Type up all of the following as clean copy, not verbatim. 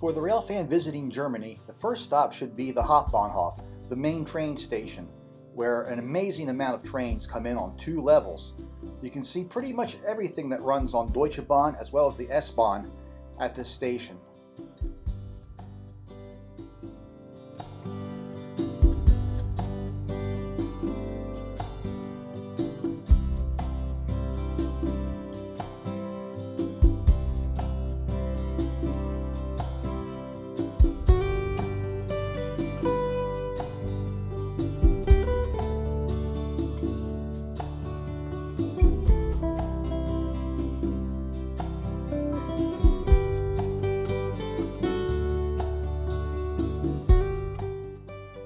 For the railfan visiting Germany, the first stop should be the Hauptbahnhof, the main train station, where an amazing amount of trains come in on 2 levels. You can see pretty much everything that runs on Deutsche Bahn as well as the S-Bahn at this station.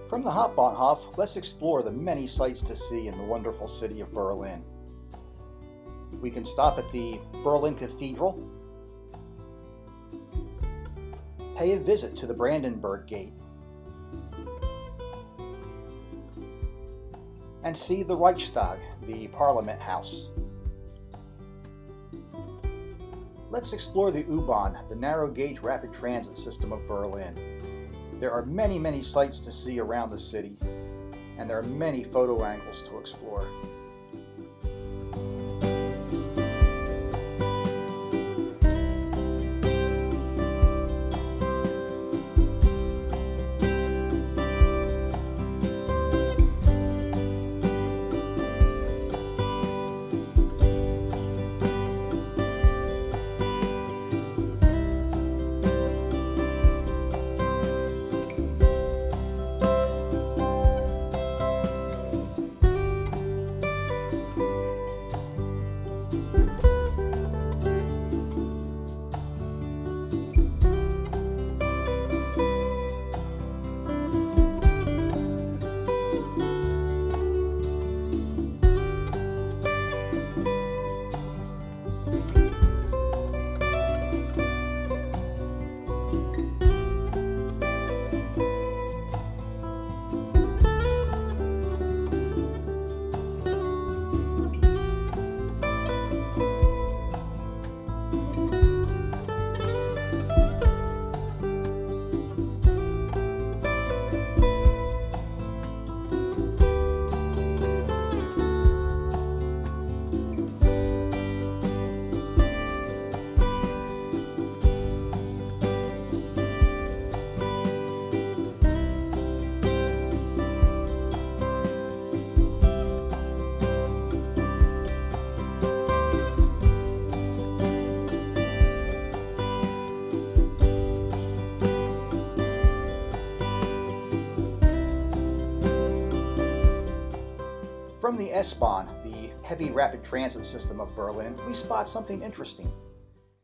From the Hauptbahnhof, let's explore the many sights to see in the wonderful city of Berlin. We can stop at the Berlin Cathedral, pay a visit to the Brandenburg Gate, and see the Reichstag, the Parliament House. Let's explore the U-Bahn, the narrow gauge rapid transit system of Berlin. There are many sights to see around the city, and there are many photo angles to explore. From the S-Bahn, the heavy rapid transit system of Berlin, we spot something interesting.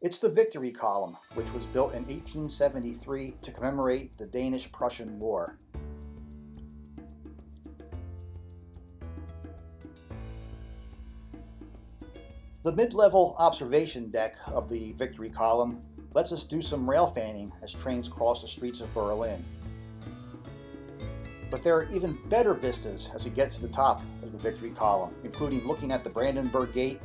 It's the Victory Column, which was built in 1873 to commemorate the Danish-Prussian War. The mid-level observation deck of the Victory Column lets us do some rail fanning as trains cross the streets of Berlin. But there are even better vistas as we get to the top of the Victory Column, including looking at the Brandenburg Gate,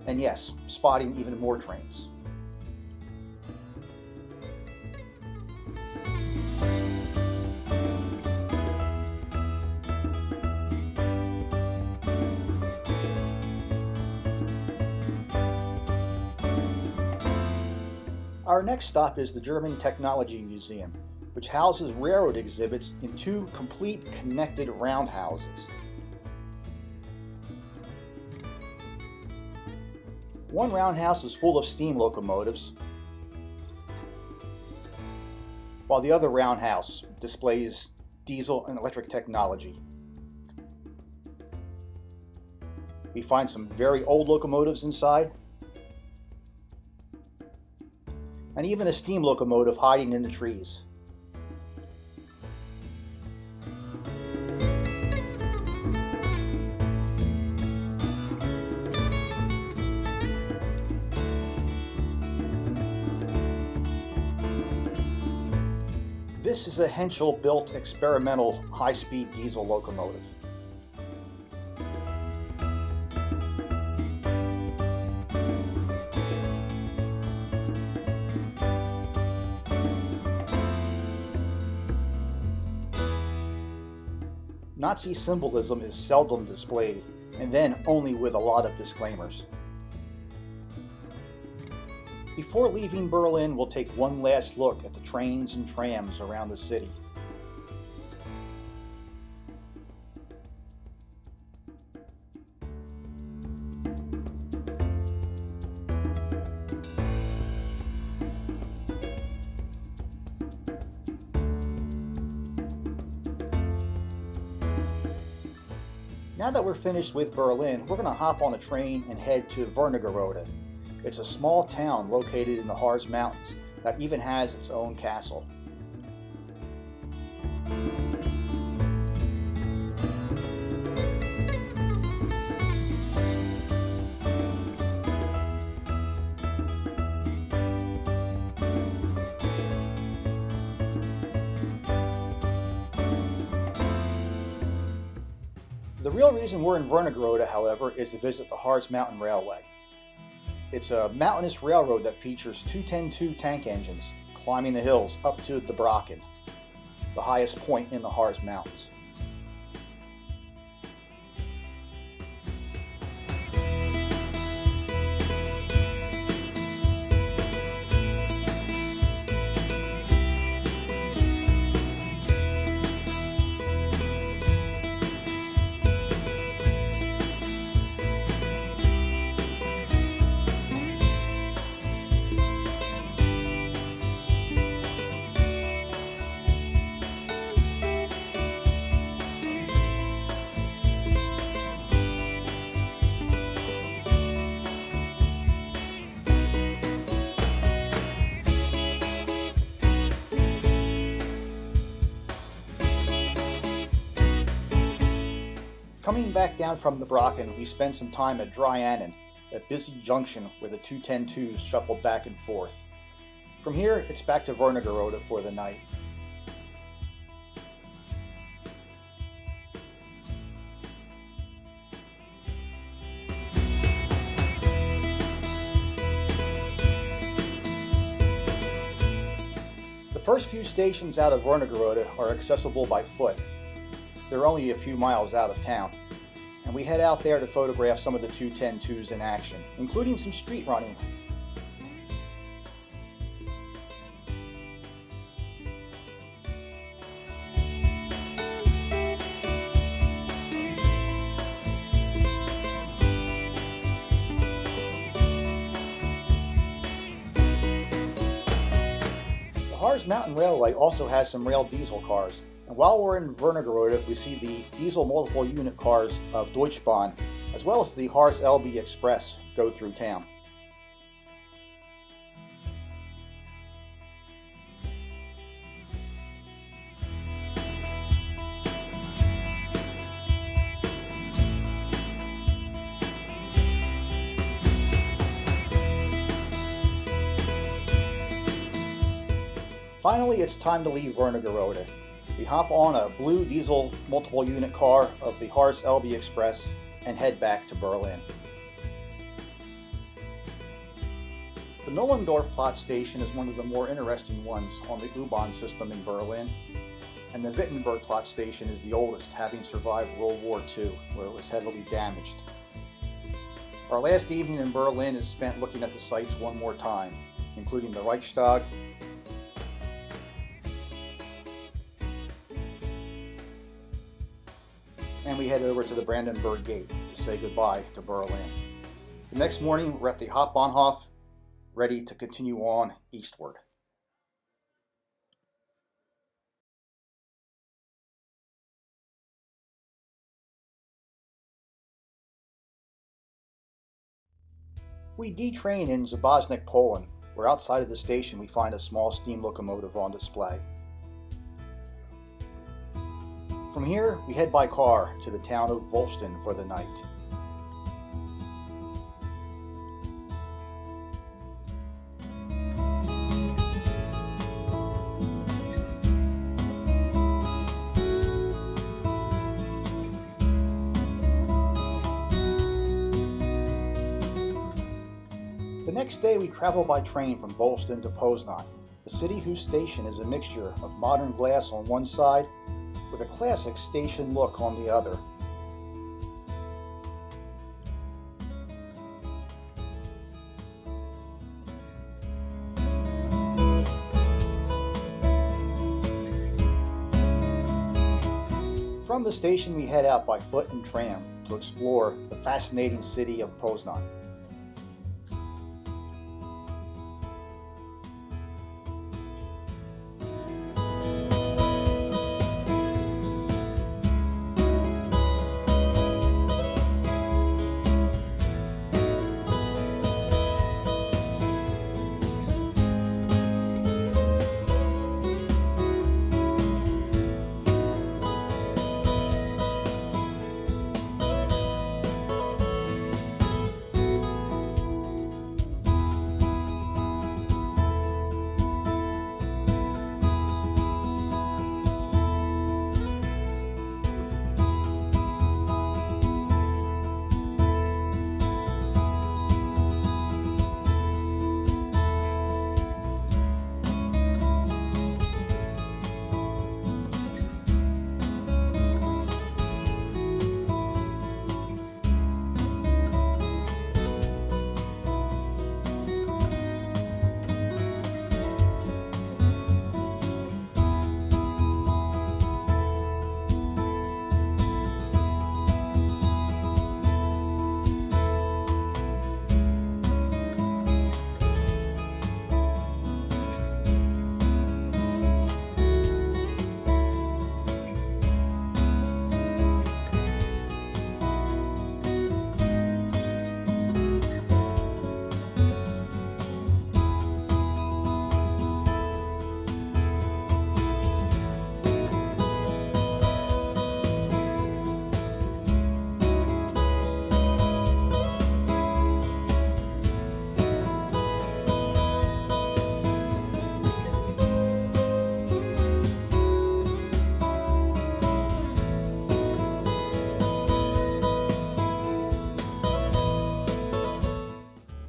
and yes, spotting even more trains. Our next stop is the German Technology Museum, which houses railroad exhibits in 2 complete connected roundhouses. One roundhouse is full of steam locomotives, while the other roundhouse displays diesel and electric technology. We find some very old locomotives inside, and even a steam locomotive hiding in the trees. This is a Henschel-built experimental high-speed diesel locomotive. Nazi symbolism is seldom displayed, and then only with a lot of disclaimers. Before leaving Berlin, we'll take one last look at the trains and trams around the city. Now that we're finished with Berlin, we're going to hop on a train and head to Wernigerode. It's a small town located in the Harz Mountains that even has its own castle. The real reason we're in Wernigerode, however, is to visit the Harz Mountain Railway. It's a mountainous railroad that features 210-2 tank engines climbing the hills up to the Brocken, the highest point in the Harz Mountains. Coming back down from the Brocken, we spent some time at Dryanen, a busy junction where the 210-2s shuffled back and forth. From here, it's back to Wernigerode for the night. The first few stations out of Wernigerode are accessible by foot. They're only a few miles out of town, and we head out there to photograph some of the 210-2s in action, including some street running. The Harz Mountain Railway also has some rail diesel cars. And while we're in Wernigerode, we see the diesel multiple unit cars of Deutsche Bahn, as well as the Harz Elbe Express go through town. Finally, it's time to leave Wernigerode. We hop on a blue diesel multiple unit car of the Harz Elbe Express and head back to Berlin. The Nollendorf-Platz station is one of the more interesting ones on the U-Bahn system in Berlin, and the Wittenberg-Platz station is the oldest, having survived World War II, where it was heavily damaged. Our last evening in Berlin is spent looking at the sights one more time, including the Reichstag, and we head over to the Brandenburg Gate to say goodbye to Berlin. The next morning, we're at the Hauptbahnhof, ready to continue on eastward. We detrain in Zabosnik, Poland, where outside of the station we find a small steam locomotive on display. From here, we head by car to the town of Wolsten for the night. The next day, we travel by train from Wolsten to Poznan, a city whose station is a mixture of modern glass on one side with a classic station look on the other. From the station we head out by foot and tram to explore the fascinating city of Poznan.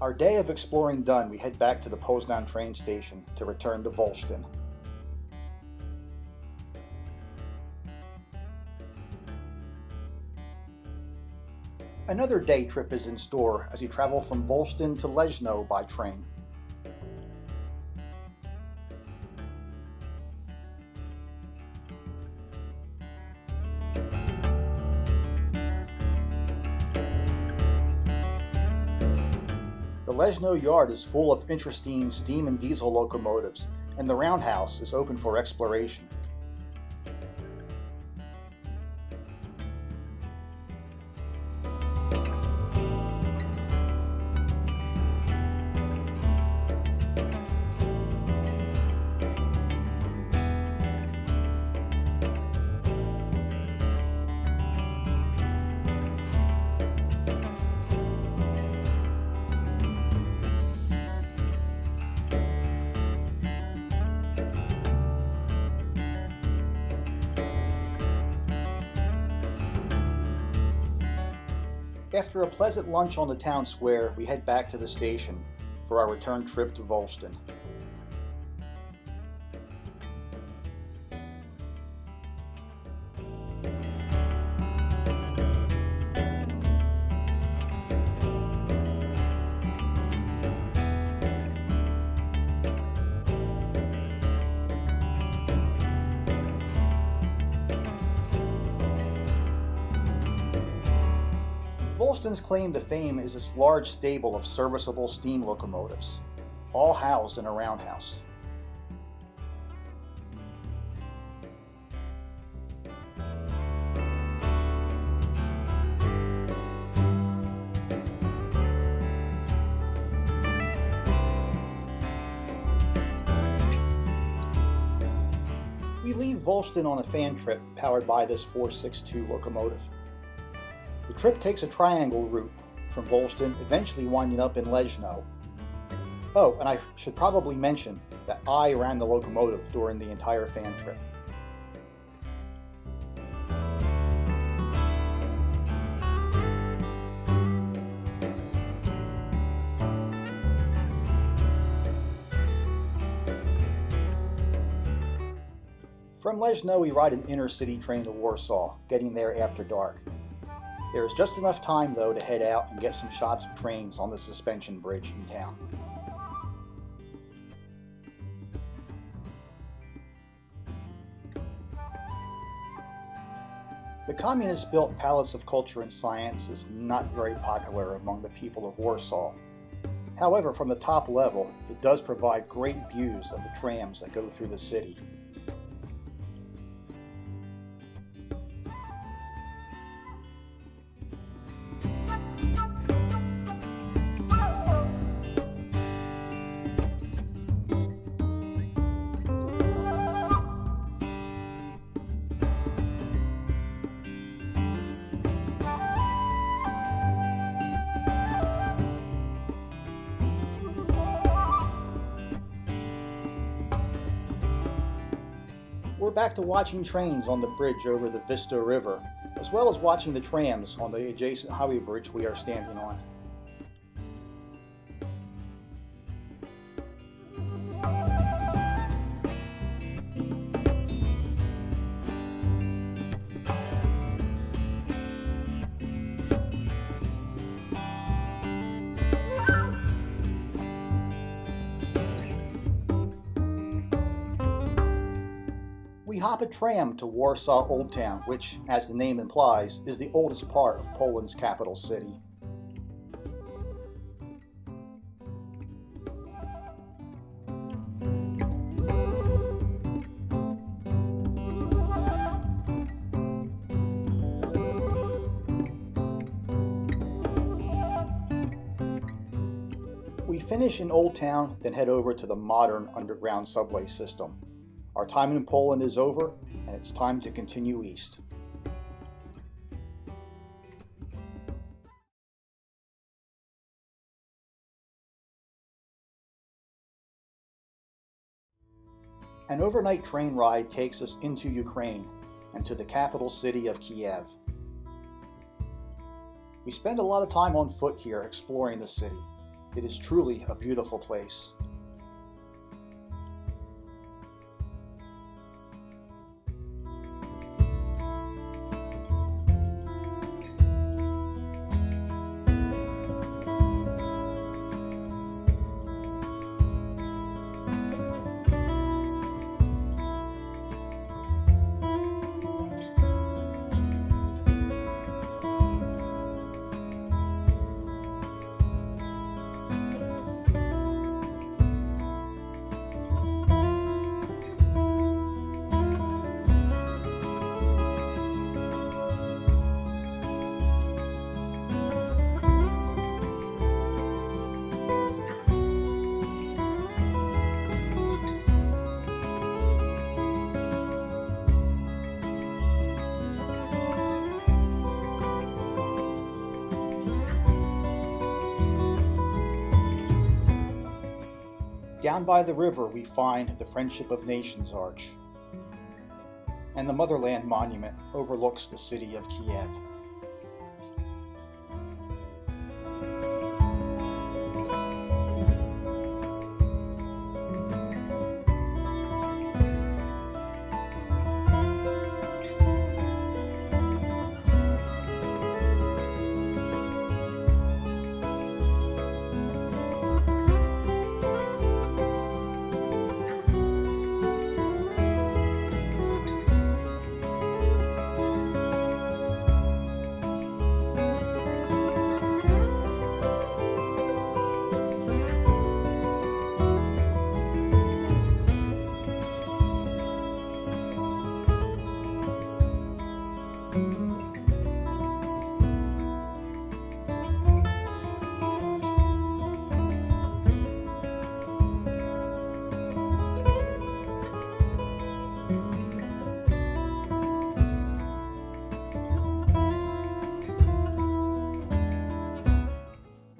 Our day of exploring done, we head back to the Poznan train station to return to Wolsztyn. Another day trip is in store as we travel from Wolsztyn to Leszno by train. The Leszno yard is full of interesting steam and diesel locomotives, and the roundhouse is open for exploration. After a pleasant lunch on the town square, we head back to the station for our return trip to Wolsztyn. Wolsztyn's claim to fame is its large stable of serviceable steam locomotives, all housed in a roundhouse. We leave Wolsztyn on a fan trip powered by this 462 locomotive. The trip takes a triangle route from Wolsztyn, eventually winding up in Leszno. Oh, and I should probably mention that I ran the locomotive during the entire fan trip. From Leszno, we ride an inner-city train to Warsaw, getting there after dark. There is just enough time, though, to head out and get some shots of trains on the suspension bridge in town. The communist-built Palace of Culture and Science is not very popular among the people of Warsaw. However, from the top level, it does provide great views of the trams that go through the city. We're back to watching trains on the bridge over the Vista River, as well as watching the trams on the adjacent highway bridge we are standing on. We hop a tram to Warsaw Old Town, which, as the name implies, is the oldest part of Poland's capital city. We finish in Old Town, then head over to the modern underground subway system. Our time in Poland is over, and it's time to continue east. An overnight train ride takes us into Ukraine and to the capital city of Kiev. We spend a lot of time on foot here exploring the city. It is truly a beautiful place. Down by the river we find the Friendship of Nations Arch, and the Motherland Monument overlooks the city of Kiev.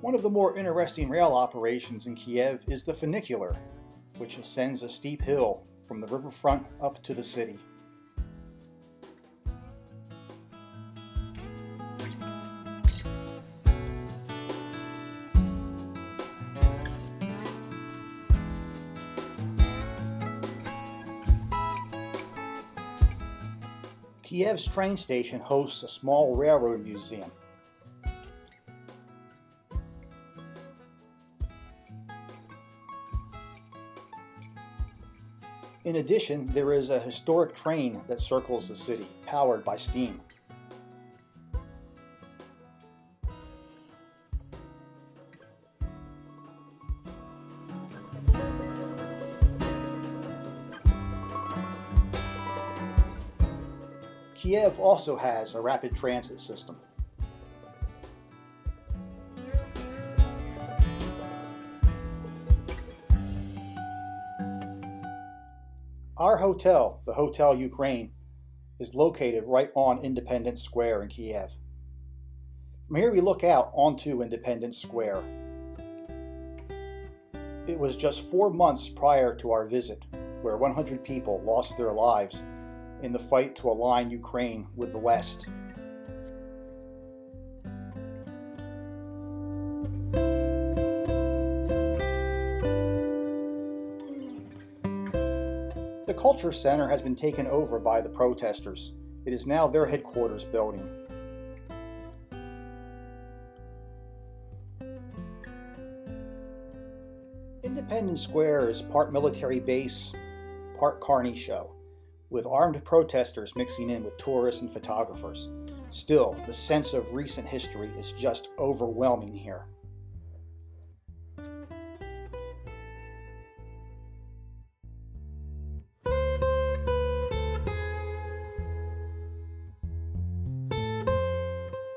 One of the more interesting rail operations in Kiev is the funicular, which ascends a steep hill from the riverfront up to the city. Kiev's train station hosts a small railroad museum. In addition, there is a historic train that circles the city, powered by steam. Kiev also has a rapid transit system. Our hotel, the Hotel Ukraine, is located right on Independence Square in Kiev. From here we look out onto Independence Square. It was just 4 months prior to our visit where 100 people lost their lives in the fight to align Ukraine with the West. The Culture Center has been taken over by the protesters. It is now their headquarters building. Independence Square is part military base, part carny show, with armed protesters mixing in with tourists and photographers. Still, the sense of recent history is just overwhelming here.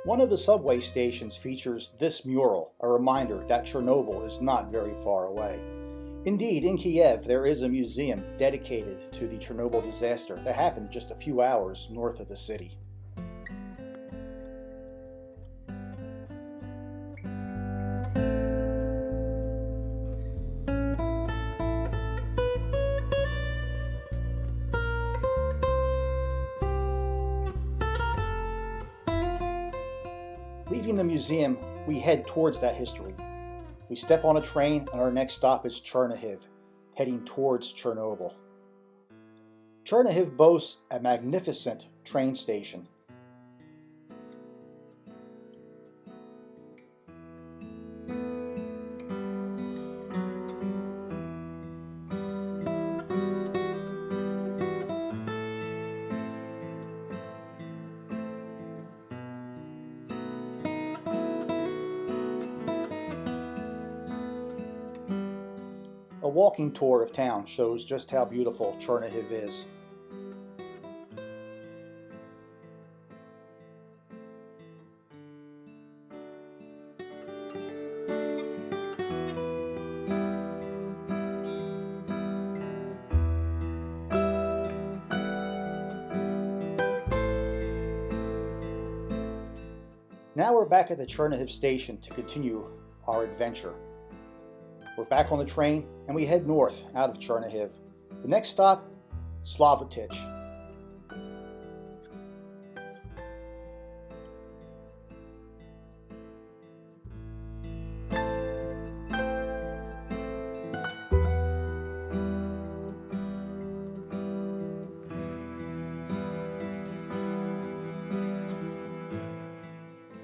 One of the subway stations features this mural, a reminder that Chernobyl is not very far away. Indeed, in Kiev, there is a museum dedicated to the Chernobyl disaster that happened just a few hours north of the city. Leaving the museum, we head towards that history. We step on a train and our next stop is Chernihiv, heading towards Chernobyl. Chernihiv boasts a magnificent train station. A walking tour of town shows just how beautiful Chernihiv is. Now we're back at the Chernihiv station to continue our adventure. We're back on the train and we head north out of Chernihiv. The next stop, Slavutich.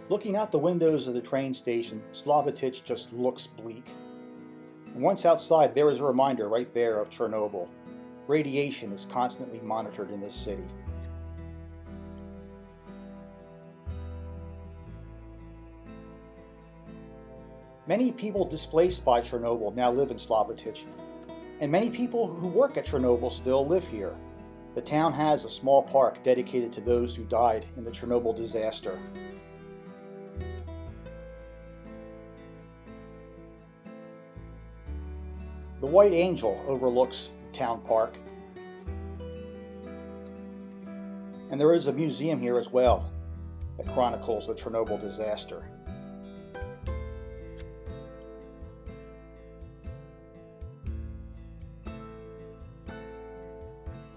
Looking out the windows of the train station, Slavutich just looks bleak. And once outside, there is a reminder right there of Chernobyl. Radiation is constantly monitored in this city. Many people displaced by Chernobyl now live in Slavutich, and many people who work at Chernobyl still live here. The town has a small park dedicated to those who died in the Chernobyl disaster. The White Angel overlooks the town park. And there is a museum here as well that chronicles the Chernobyl disaster.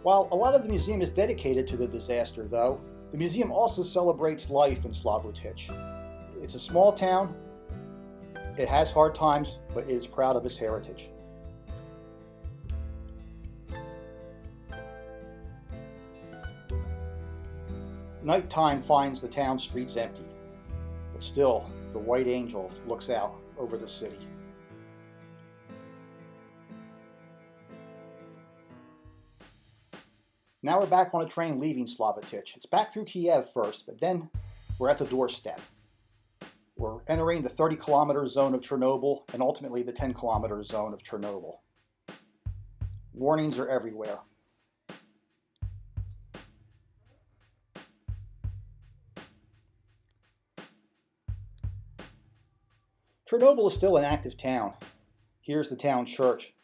While a lot of the museum is dedicated to the disaster, though, the museum also celebrates life in Slavutich. It's a small town, it has hard times, but it is proud of its heritage. Nighttime finds the town streets empty, but still the White Angel looks out over the city. Now we're back on a train leaving Slavatich. It's back through Kiev first, but then we're at the doorstep. We're entering the 30-kilometer zone of Chernobyl and ultimately the 10-kilometer zone of Chernobyl. Warnings are everywhere. Chernobyl is still an active town. Here's the town church,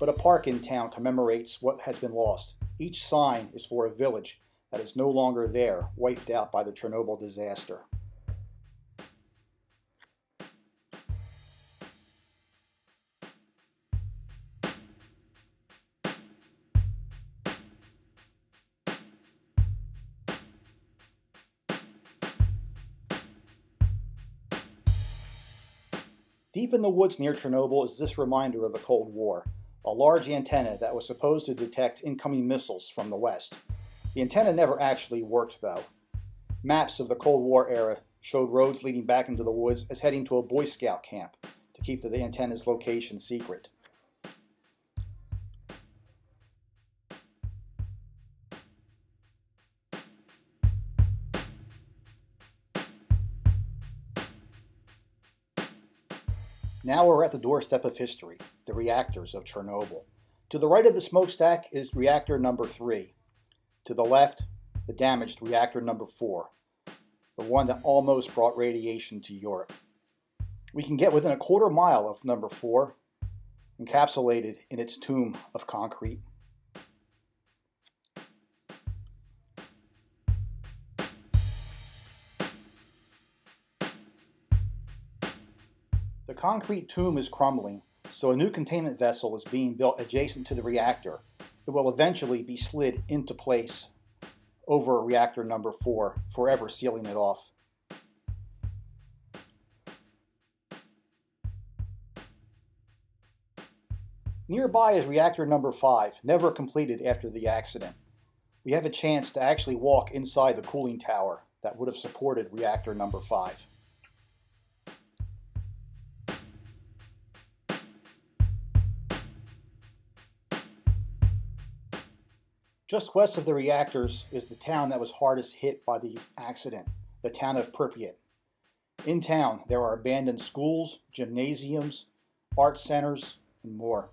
but a park in town commemorates what has been lost. Each sign is for a village that is no longer there, wiped out by the Chernobyl disaster. Deep in the woods near Chernobyl is this reminder of the Cold War, a large antenna that was supposed to detect incoming missiles from the west. The antenna never actually worked, though. Maps of the Cold War era showed roads leading back into the woods as heading to a Boy Scout camp to keep the antenna's location secret. Now we're at the doorstep of history, the reactors of Chernobyl. To the right of the smokestack is reactor number 3. To the left, the damaged reactor number 4, the one that almost brought radiation to Europe. We can get within a quarter mile of number 4, encapsulated in its tomb of concrete. The concrete tomb is crumbling, so a new containment vessel is being built adjacent to the reactor. It will eventually be slid into place over reactor number 4, forever sealing it off. Nearby is reactor number 5, never completed after the accident. We have a chance to actually walk inside the cooling tower that would have supported reactor number 5. Just west of the reactors is the town that was hardest hit by the accident, the town of Pripyat. In town, there are abandoned schools, gymnasiums, art centers, and more.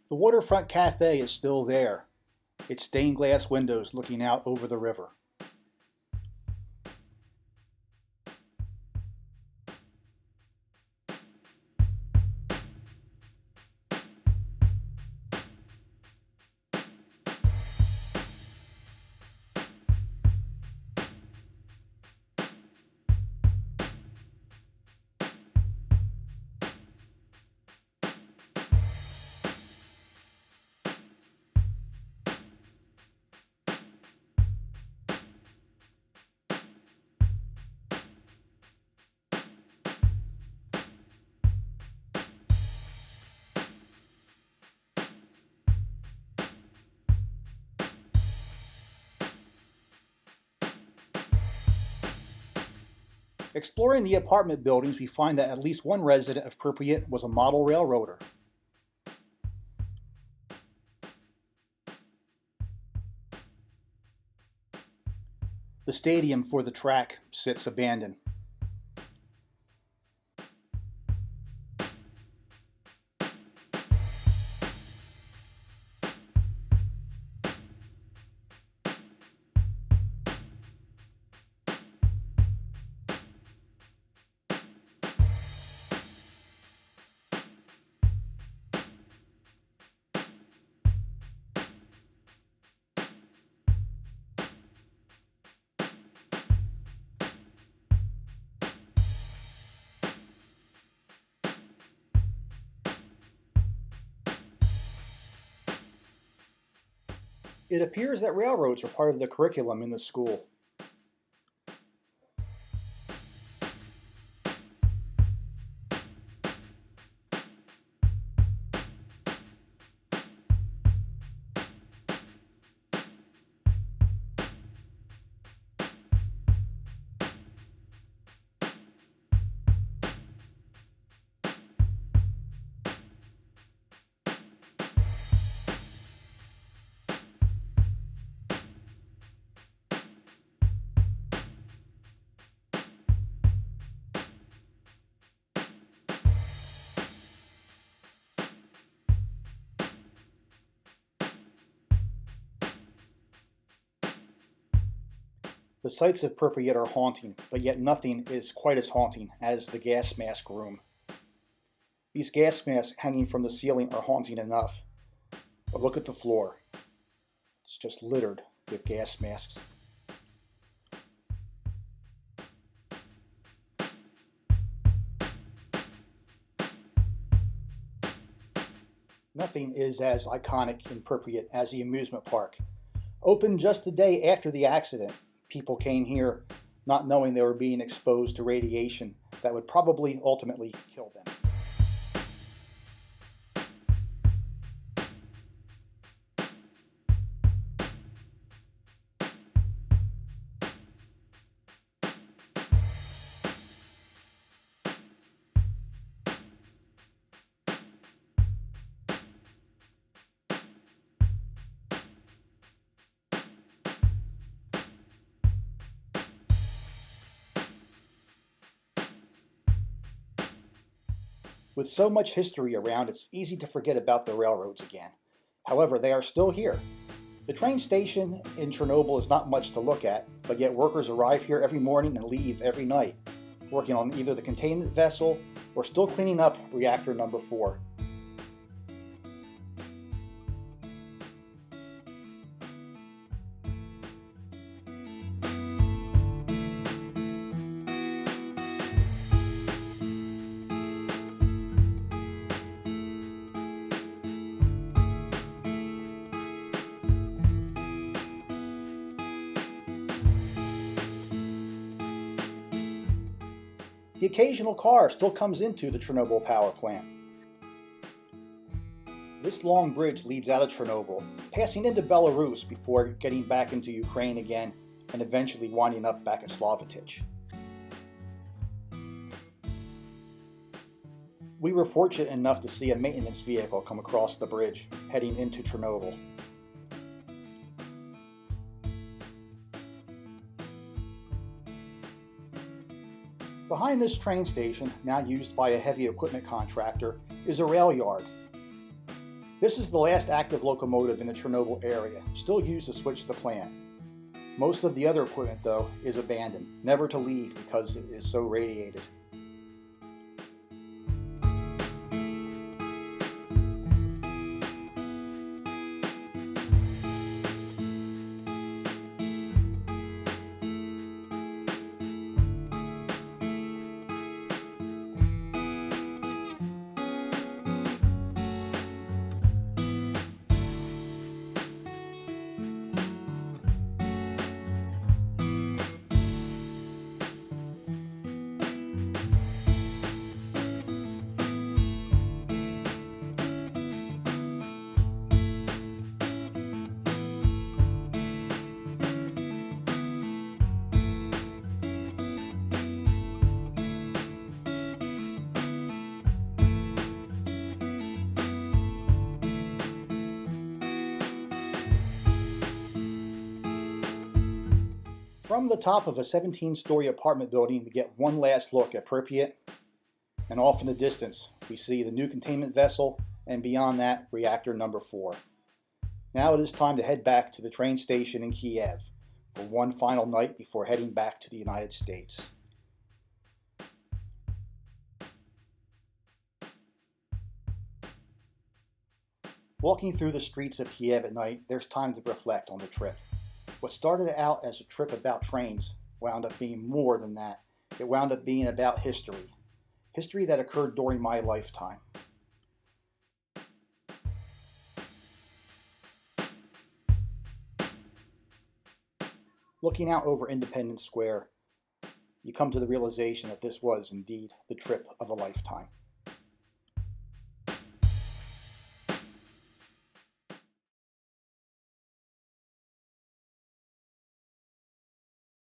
The waterfront cafe is still there, its stained glass windows looking out over the river. Exploring the apartment buildings, we find that at least one resident of Pripyat was a model railroader. The stadium for the track sits abandoned. It appears that railroads are part of the curriculum in the school. The sights of Pripyat are haunting, but yet nothing is quite as haunting as the gas mask room. These gas masks hanging from the ceiling are haunting enough, but look at the floor. It's just littered with gas masks. Nothing is as iconic in Pripyat as the amusement park. Opened just the day after the accident, people came here not knowing they were being exposed to radiation that would probably ultimately kill them. With so much history around, it's easy to forget about the railroads again. However, they are still here. The train station in Chernobyl is not much to look at, but yet workers arrive here every morning and leave every night, working on either the containment vessel or still cleaning up reactor number 4. The occasional car still comes into the Chernobyl power plant. This long bridge leads out of Chernobyl, passing into Belarus before getting back into Ukraine again and eventually winding up back at Slavetich. We were fortunate enough to see a maintenance vehicle come across the bridge, heading into Chernobyl. Behind this train station, now used by a heavy equipment contractor, is a rail yard. This is the last active locomotive in the Chernobyl area, still used to switch the plant. Most of the other equipment, though, is abandoned, never to leave because it is so radiated. From the top of a 17-story apartment building, we get one last look at Pripyat, and off in the distance we see the new containment vessel, and beyond that, reactor number 4. Now it is time to head back to the train station in Kiev for one final night before heading back to the United States. Walking through the streets of Kiev at night, there's time to reflect on the trip. What started out as a trip about trains wound up being more than that. It wound up being about history. History that occurred during my lifetime. Looking out over Independence Square, you come to the realization that this was indeed the trip of a lifetime.